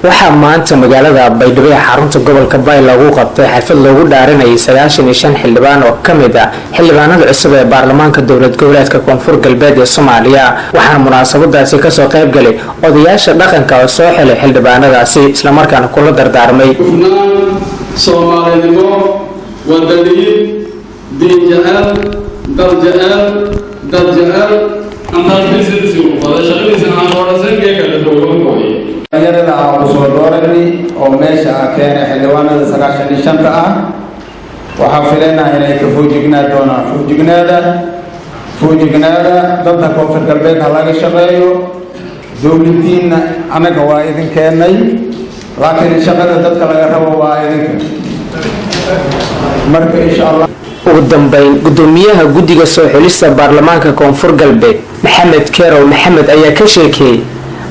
waxaa maanta magalada beydhabo ee xarunta gobolka baay lagu qabtay xaflad loogu dhaarinayay 95 xildhibaan oo kamid ah xildhibaanada cusub ee baarlamaanka dowlad goboleedka koonfur galbeed ee Soomaaliya waxaana munaasabadaasi ka soo qayb galay odayaasha dhaqanka oo soo xilay xildhibaanadaasi isla markaana kula dardaarmay Soomaaliyadnimo wadaniin diin jecel dal jecel dad jecel antaas bisidisi wada shaqadiisana aan horasankeega la dowladooda ayarada aan soo dooranay oo meesha keenay xildhibaanada 95 ah waxa filaynaa inay ka foojignaa doonaan foojignaada dadka koonfur galbeed laga shaqeeyo dowladdiina anaga waa idin keenay laakiin shaqada dadka laga rabo waa idinka marka insha Allah ugu dambeyn gudoomiyaha guddiga soo xulista baarlamaanka koonfur galbeed maxamed kerow maxamed ayaa ka sheekay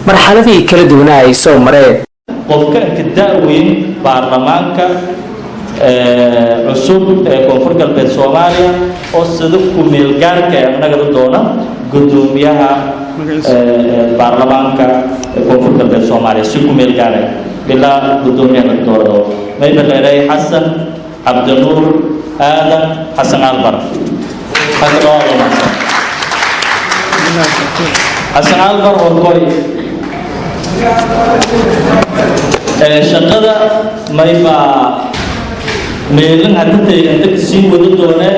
marxaladii kala duwan ay soo mareen qofka ka daaweyn baarlamaanka cusub ee koonfur galbeed Soomaaliya oo sida ku meel gaarka anaga doona gudoomiyaha baarlamaanka koonfur galbeed Soomaaliya si ku meel gaar ah bila gudoomiyaha doorado may baleeray Xasan Abdulnuur Aadan Xasan Albar Xasan Albar oo koy shaqada mayba meelin hadda inta si wada doona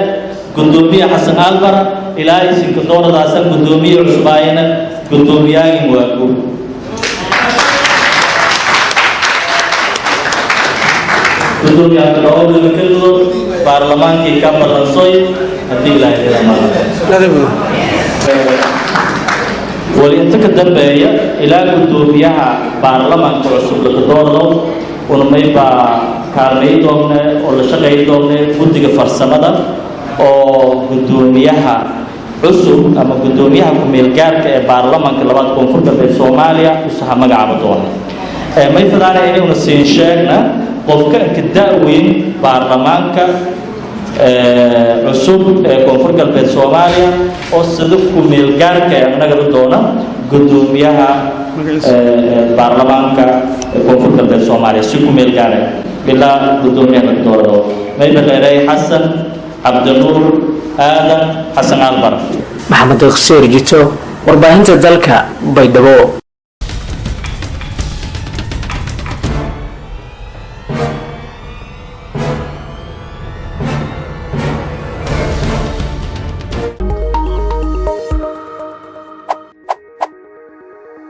gudoomiye Xasan Albar ilaa isinka dooradaasaan gudoomiye cusbaayna gudoomiyaha waagu gudoomiyaha dowladda kaloo baarlamaankii ka balansoy hadii la yiraahdo وإنت كدبية إلى قدوميها برلمان كرسول الدورة ونميبا كارني دومنا ولا شقي دومنا بدك فرسمدا أو قدوميها عصب أما قدوميها كميلجار كبرلمان كلامات كونفور كبير سوماليا وسهم جعبتونا ما يفضلنا إنه نسينشنا قفك كداوين برلمان cusub ee koonfur galbeed Soomaaliya oo sidoo ku meel gaarka anaga doona gudoomiyaha baarlamaanka koonfur galbeed Soomaaliya si ku meel gaar ah bila gudoomiyaha doorado may baleeray Xasan Abdulnuur Aadan Xasan Albar maxamed khayr jito warbaahinta dalka beydhabo